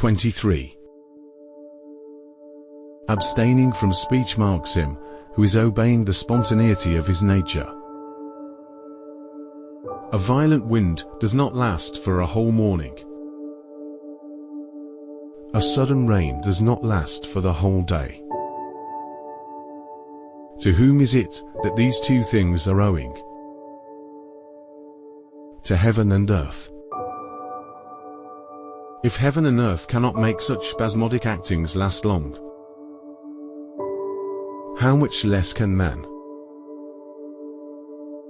23. Abstaining from speech marks him who is obeying the spontaneity of his nature. A violent wind does not last for a whole morning. A sudden rain does not last for the whole day. To whom is it that these two things are owing? To heaven and earth. If heaven and earth cannot make such spasmodic actings last long, how much less can man?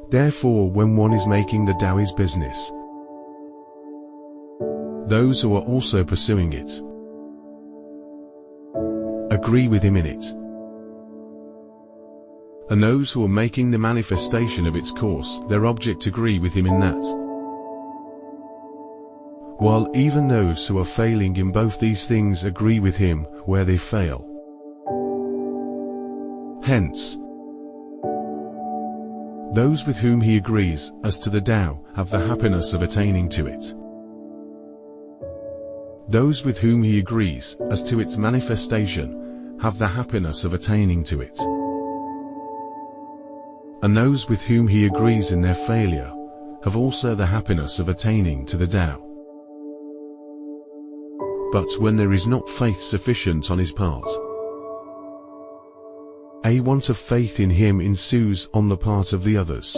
Therefore, when one is making the Taoist business, those who are also pursuing it agree with him in it, and those who are making the manifestation of its course their object agree with him in that. While even those who are failing in both these things agree with him where they fail. Hence, those with whom he agrees as to the Tao have the happiness of attaining to it. Those with whom he agrees as to its manifestation have the happiness of attaining to it. And those with whom he agrees in their failure have also the happiness of attaining to the Tao. But when there is not faith sufficient on his part, a want of faith in him ensues on the part of the others.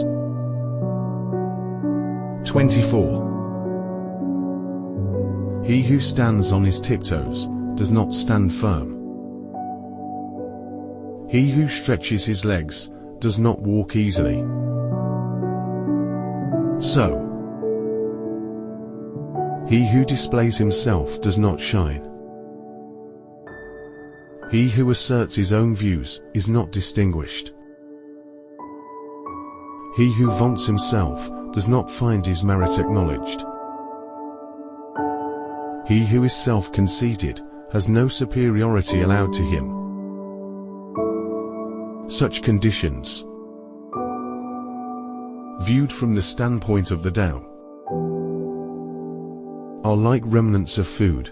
24. He who stands on his tiptoes does not stand firm. He who stretches his legs does not walk easily. So, he who displays himself does not shine. He who asserts his own views is not distinguished. He who vaunts himself does not find his merit acknowledged. He who is self-conceited has no superiority allowed to him. Such conditions, viewed from the standpoint of the Tao, are like remnants of food,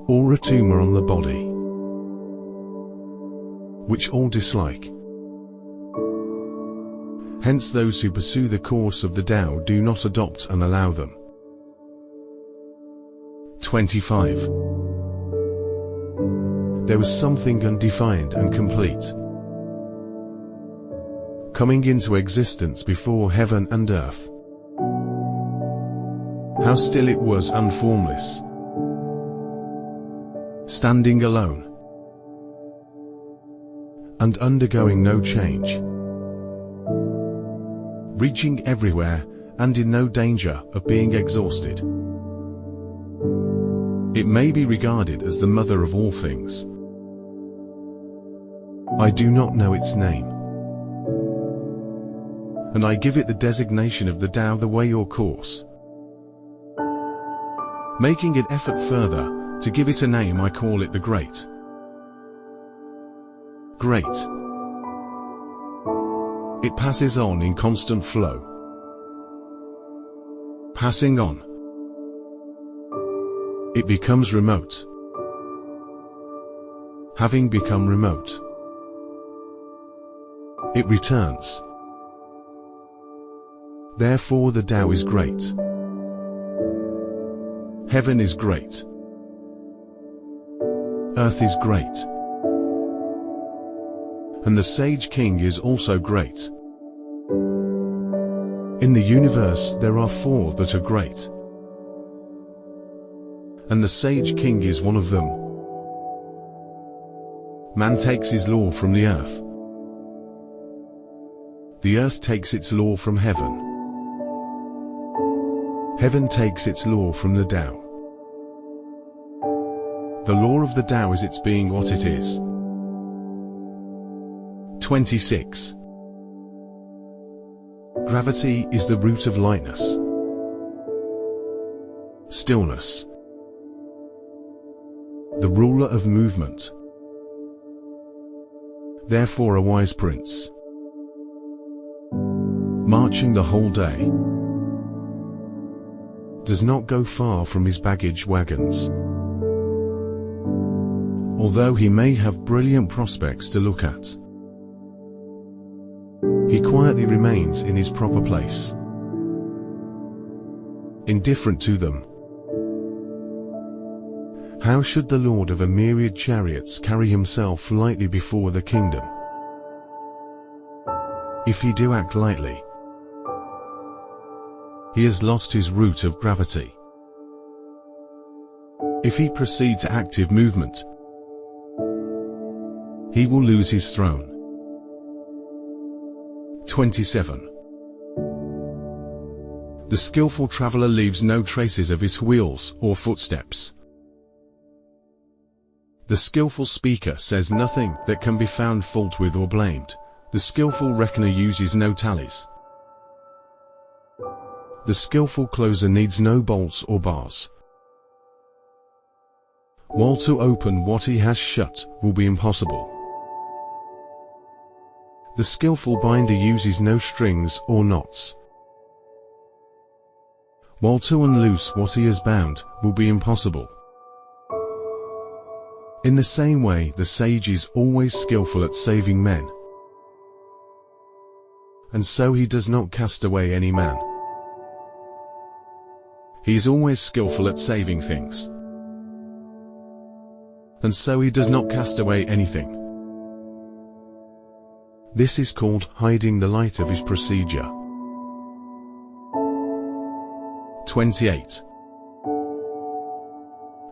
or a tumor on the body, which all dislike. Hence those who pursue the course of the Tao do not adopt and allow them. 25. There was something undefined and complete, coming into existence before heaven and earth. How still it was and formless, standing alone, and undergoing no change, reaching everywhere and in no danger of being exhausted. It may be regarded as the mother of all things. I do not know its name, and I give it the designation of the Tao the way or course. Making an effort further to give it a name, I call it the Great. Great. It passes on in constant flow. Passing on, it becomes remote. Having become remote, it returns. Therefore the Tao is great. Heaven is great. Earth is great. And the Sage King is also great. In the universe there are four that are great, and the Sage King is one of them. Man takes his law from the earth. The earth takes its law from heaven. Heaven takes its law from the Tao. The law of the Tao is its being what it is. 26. Gravity is the root of lightness. Stillness, the ruler of movement. Therefore a wise prince, marching the whole day, does not go far from his baggage wagons. Although he may have brilliant prospects to look at, he quietly remains in his proper place, indifferent to them. How should the lord of a myriad chariots carry himself lightly before the kingdom? If he do act lightly, he has lost his root of gravity. If he proceed to active movement, he will lose his throne. 27. The skillful traveler leaves no traces of his wheels or footsteps. The skillful speaker says nothing that can be found fault with or blamed. The skillful reckoner uses no tallies. The skillful closer needs no bolts or bars. While to open what he has shut will be impossible. The skillful binder uses no strings or knots. While to unloose what he has bound will be impossible. In the same way, the sage is always skillful at saving men, and so he does not cast away any man. He is always skillful at saving things, and so he does not cast away anything. This is called hiding the light of his procedure. 28.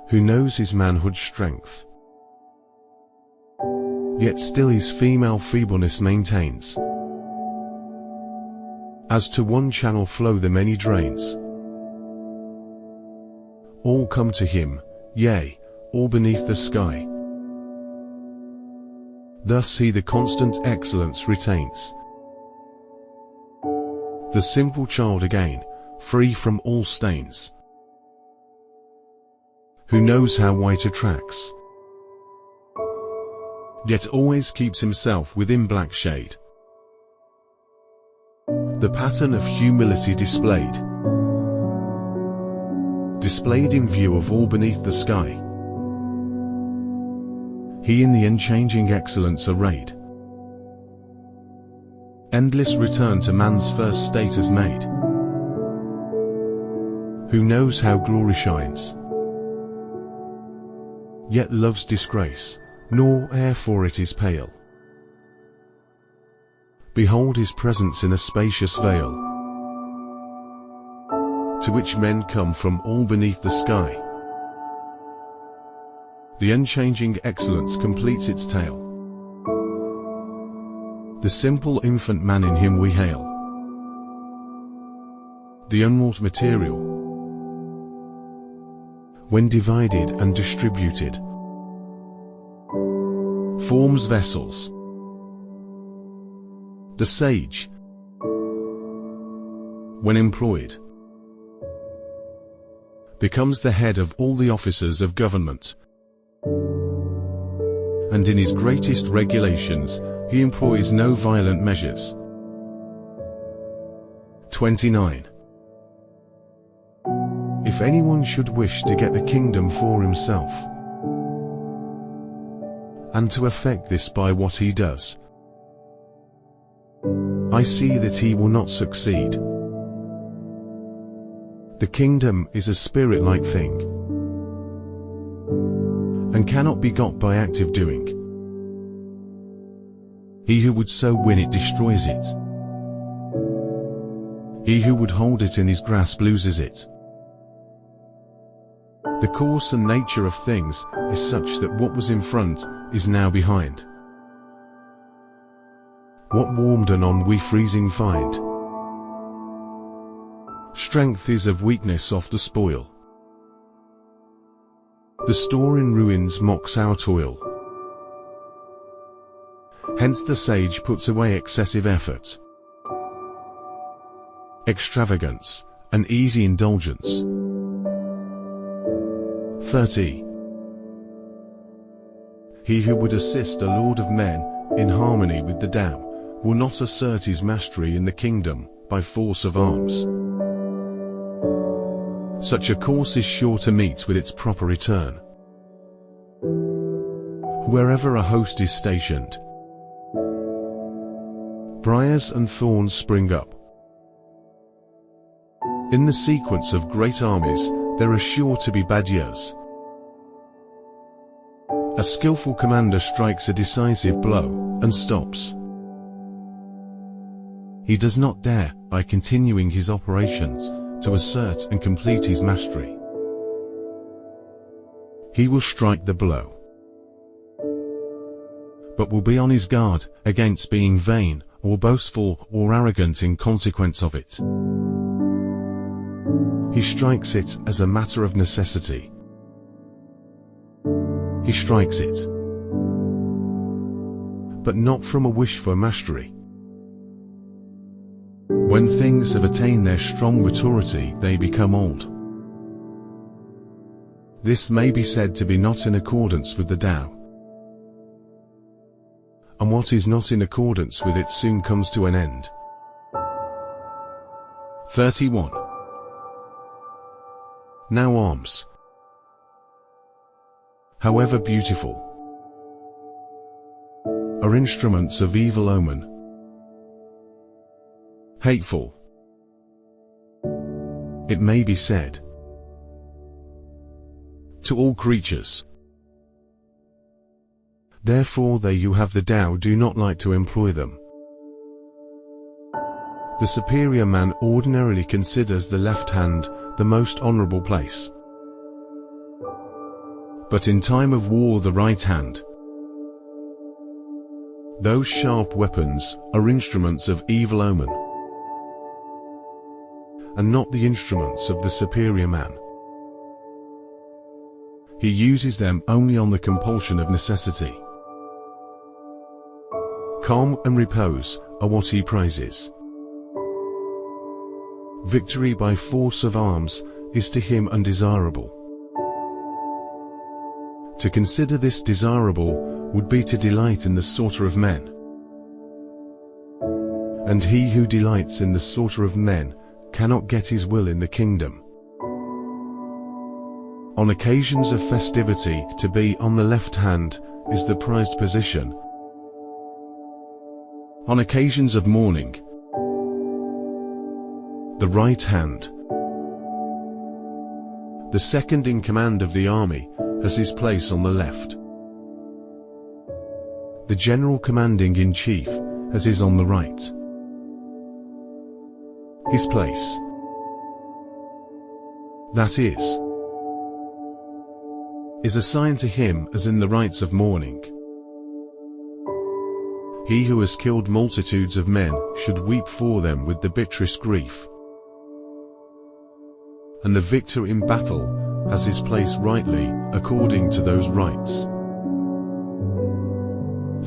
Who knows his manhood strength, yet still his female feebleness maintains. As to one channel flow the many drains. All come to him, yea, all beneath the sky. Thus he the constant excellence retains. The simple child again, free from all stains. Who knows how white attracts, yet always keeps himself within black shade. The pattern of humility displayed in view of all beneath the sky. He in the unchanging excellence arrayed. Endless return to man's first state has made. Who knows how glory shines, yet loves disgrace, nor ere for it is pale. Behold his presence in a spacious vale, to which men come from all beneath the sky. The unchanging excellence completes its tale. The simple infant man in him we hail. The unwrought material, when divided and distributed, forms vessels. The sage, when employed, becomes the head of all the officers of government, and in his greatest regulations he employs no violent measures. 29. If anyone should wish to get the kingdom for himself, and to effect this by what he does, I see that he will not succeed. The kingdom is a spirit-like thing, and cannot be got by active doing. He who would so win it destroys it. He who would hold it in his grasp loses it. The course and nature of things is such that what was in front is now behind. What warmed anon we freezing find. Strength is of weakness oft the spoil. The store in ruins mocks our toil. Hence the sage puts away excessive effort, extravagance, and easy indulgence. 30. He who would assist a lord of men in harmony with the Tao will not assert his mastery in the kingdom by force of arms. Such a course is sure to meet with its proper return. Wherever a host is stationed, briars and thorns spring up. In the sequence of great armies, there are sure to be bad years. A skillful commander strikes a decisive blow and stops. He does not dare, by continuing his operations, to assert and complete his mastery. He will strike the blow, but will be on his guard against being vain or boastful or arrogant in consequence of it. He strikes it as a matter of necessity. He strikes it, but not from a wish for mastery. When things have attained their strong maturity, they become old. This may be said to be not in accordance with the Tao. And what is not in accordance with it soon comes to an end. 31. Now arms, however beautiful, are instruments of evil omen, hateful, it may be said, to all creatures. Therefore they who have the Tao do not like to employ them. The superior man ordinarily considers the left hand the most honorable place. But in time of war the right hand. Those sharp weapons are instruments of evil omen, and not the instruments of the superior man. He uses them only on the compulsion of necessity. Calm and repose are what he prizes. Victory by force of arms is to him undesirable. To consider this desirable would be to delight in the slaughter of men. And he who delights in the slaughter of men cannot get his will in the kingdom. On occasions of festivity, to be on the left hand is the prized position. On occasions of mourning, the right hand. The second in command of the army has his place on the left. The general commanding in chief has his on the right. His place, that is assigned to him as in the rites of mourning. He who has killed multitudes of men should weep for them with the bitterest grief. And the victor in battle has his place rightly according to those rites.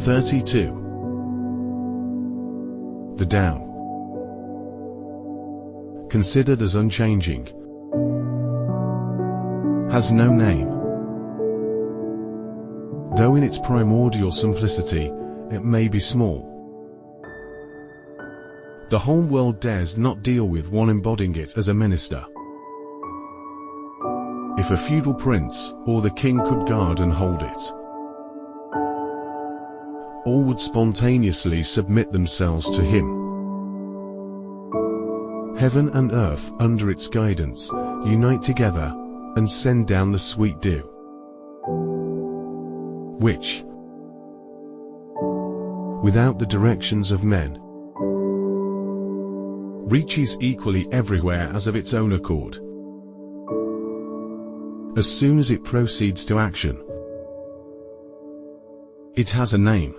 32. The Tao, considered as unchanging, has no name. Though in its primordial simplicity it may be small, the whole world dares not deal with one embodying it as a minister. If a feudal prince or the king could guard and hold it, all would spontaneously submit themselves to him. Heaven and earth under its guidance unite together and send down the sweet dew, which, without the directions of men, reaches equally everywhere as of its own accord. As soon as it proceeds to action, it has a name.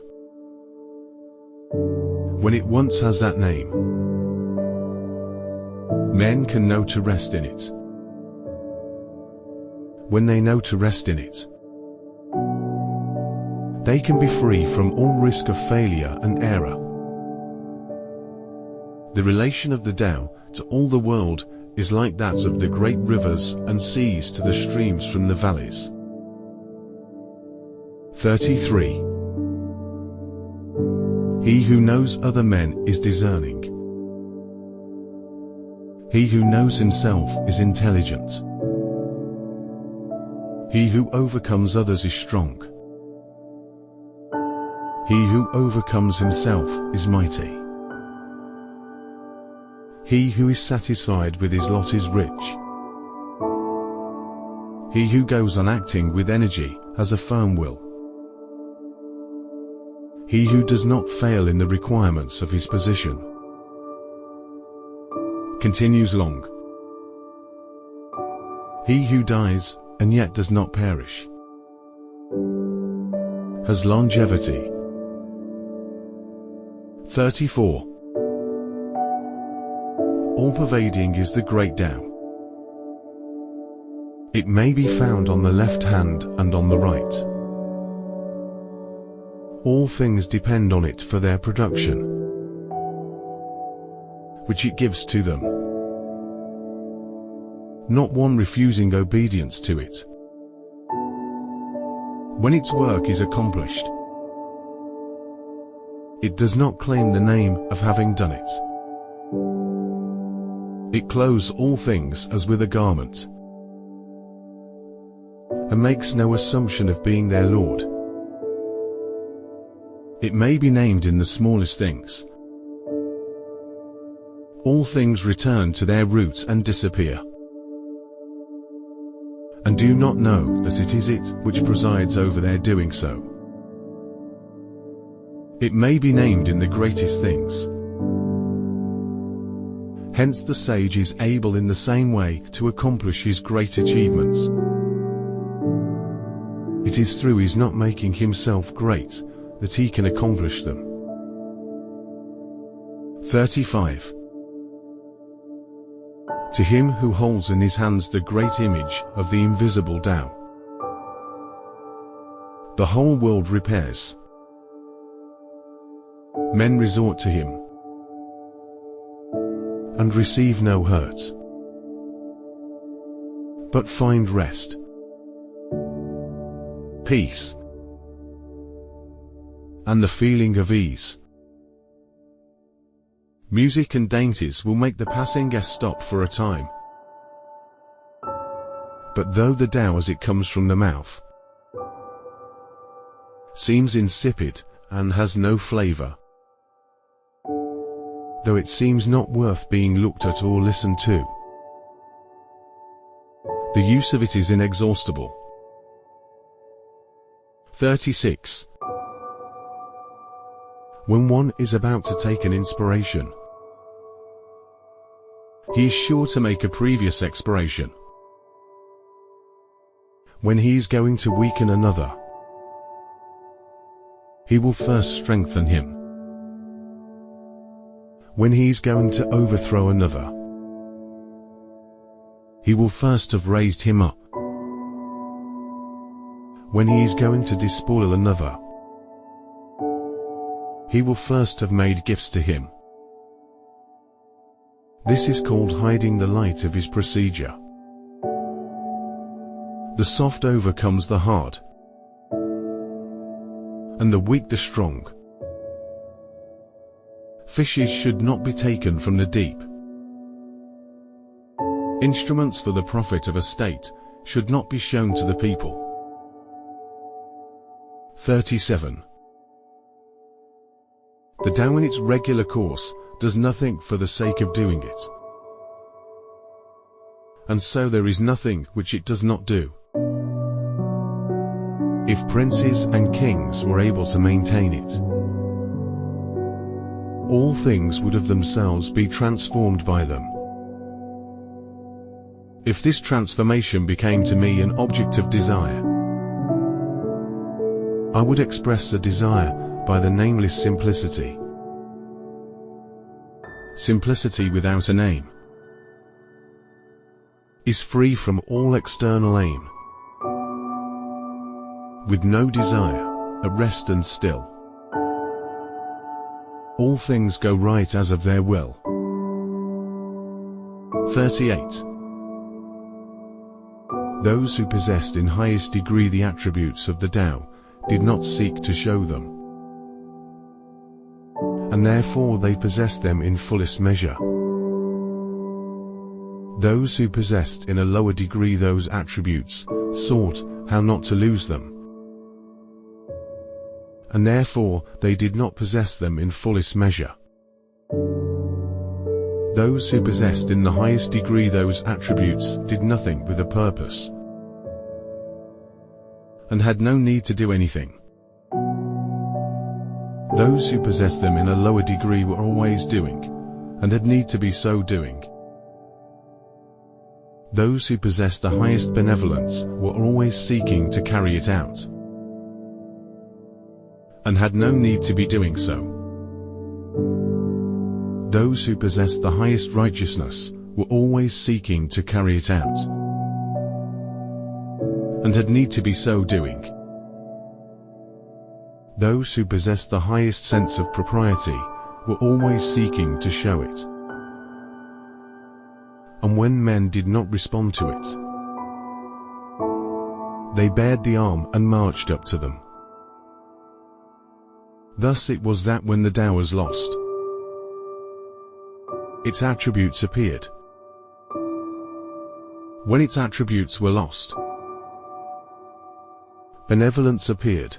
When it once has that name, men can know to rest in it. When they know to rest in it, they can be free from all risk of failure and error. The relation of the Tao to all the world is like that of the great rivers and seas to the streams from the valleys. 33. He who knows other men is discerning. He who knows himself is intelligent. He who overcomes others is strong. He who overcomes himself is mighty. He who is satisfied with his lot is rich. He who goes on acting with energy has a firm will. He who does not fail in the requirements of his position continues long. He who dies and yet does not perish has longevity. 34. All-pervading is the great Tao. It may be found on the left hand and on the right. All things depend on it for their production, which it gives to them, not one refusing obedience to it. When its work is accomplished, it does not claim the name of having done it. It clothes all things as with a garment, and makes no assumption of being their Lord. It may be named in the smallest things. All things return to their roots and disappear, and do not know that it is it which presides over their doing so. It may be named in the greatest things. Hence the sage is able in the same way to accomplish his great achievements. It is through his not making himself great that he can accomplish them. 35. To him who holds in his hands the great image of the invisible Tao, the whole world repairs. Men resort to him and receive no hurt, but find rest, peace, and the feeling of ease. Music and dainties will make the passing guest stop for a time. But though the Tao as it comes from the mouth seems insipid and has no flavor, though it seems not worth being looked at or listened to, the use of it is inexhaustible. 36. When one is about to take an inspiration, he is sure to make a previous expiration. When he is going to weaken another, he will first strengthen him. When he is going to overthrow another, he will first have raised him up. When he is going to despoil another, he will first have made gifts to him. This is called hiding the light of his procedure. The soft overcomes the hard, and the weak the strong. Fishes should not be taken from the deep. Instruments for the profit of a state should not be shown to the people. 37. The Tao in its regular course does nothing for the sake of doing it, and so there is nothing which it does not do. If princes and kings were able to maintain it, all things would of themselves be transformed by them. If this transformation became to me an object of desire, I would express the desire by the nameless simplicity. Simplicity without an aim is free from all external aim, with no desire, at rest and still. All things go right as of their will. 38. Those who possessed in highest degree the attributes of the Tao did not seek to show them, and therefore they possessed them in fullest measure. Those who possessed in a lower degree those attributes sought, how not to lose them. And therefore they did not possess them in fullest measure. Those who possessed in the highest degree those attributes did nothing with a purpose, and had no need to do anything. Those who possessed them in a lower degree were always doing, and had need to be so doing. Those who possessed the highest benevolence were always seeking to carry it out, and had no need to be doing so. Those who possessed the highest righteousness were always seeking to carry it out, and had need to be so doing. Those who possessed the highest sense of propriety were always seeking to show it. And when men did not respond to it, they bared the arm and marched up to them. Thus it was that when the Tao was lost, its attributes appeared. When its attributes were lost, benevolence appeared.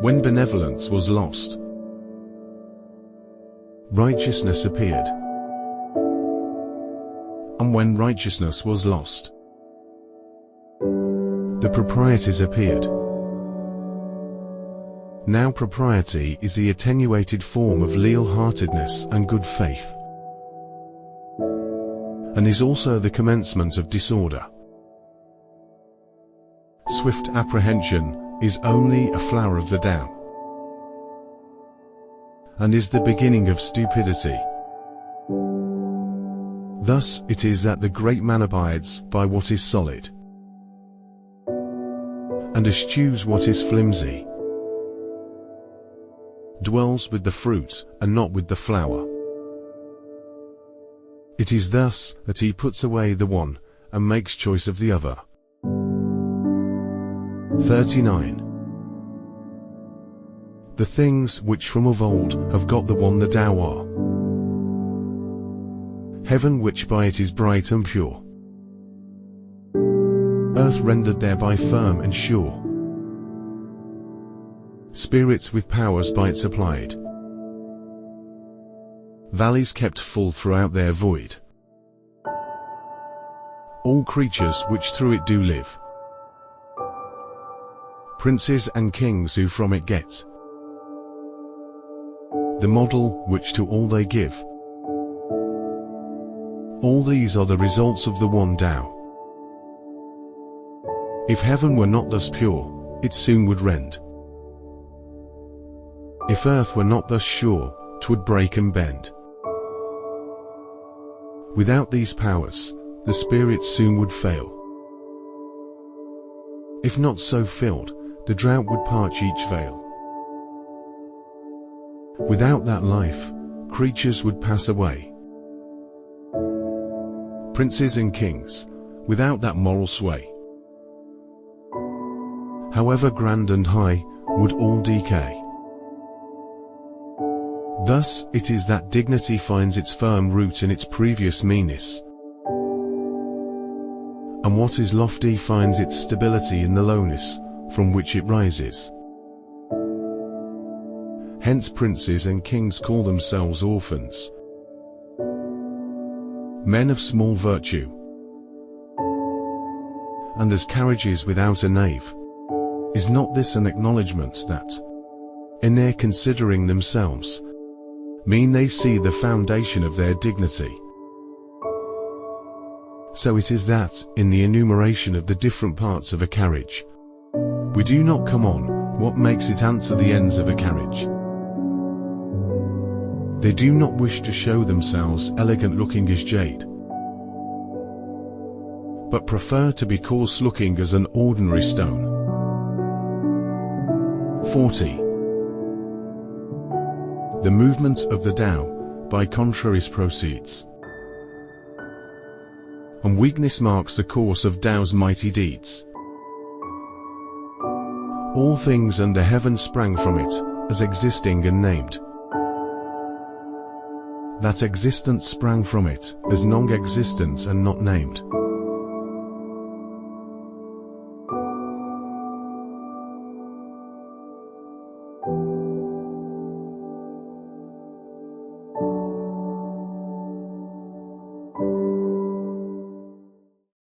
When benevolence was lost, righteousness appeared. And when righteousness was lost, the proprieties appeared. Now propriety is the attenuated form of leal-heartedness and good faith, and is also the commencement of disorder. Swift apprehension is only a flower of the Tao, and is the beginning of stupidity. Thus it is that the great man abides by what is solid, and eschews what is flimsy, dwells with the fruit and not with the flower. It is thus that he puts away the one and makes choice of the other. 39. The things which from of old have got the one the Tao are. Heaven which by it is bright and pure, earth rendered thereby firm and sure, spirits with powers by it supplied, valleys kept full throughout their void, all creatures which through it do live, princes and kings who from it get, the model which to all they give. All these are the results of the one Tao. If heaven were not thus pure, it soon would rend. If earth were not thus sure, 'twould break and bend. Without these powers, the spirit soon would fail. If not so filled, the drought would parch each vale. Without that life, creatures would pass away. Princes and kings, without that moral sway, however grand and high, would all decay. Thus it is that dignity finds its firm root in its previous meanness, and what is lofty finds its stability in the lowness from which it rises. Hence princes and kings call themselves orphans, men of small virtue, and as carriages without a nave. Is not this an acknowledgment that, in their considering themselves, mean they see the foundation of their dignity? So it is that, in the enumeration of the different parts of a carriage, we do not come on what makes it answer the ends of a carriage. They do not wish to show themselves elegant-looking as jade, but prefer to be coarse-looking as an ordinary stone. 40. The movement of the Tao by contraries proceeds, and weakness marks the course of Tao's mighty deeds. All things under heaven sprang from it, as existing and named. That existence sprang from it, as non-existent and not named.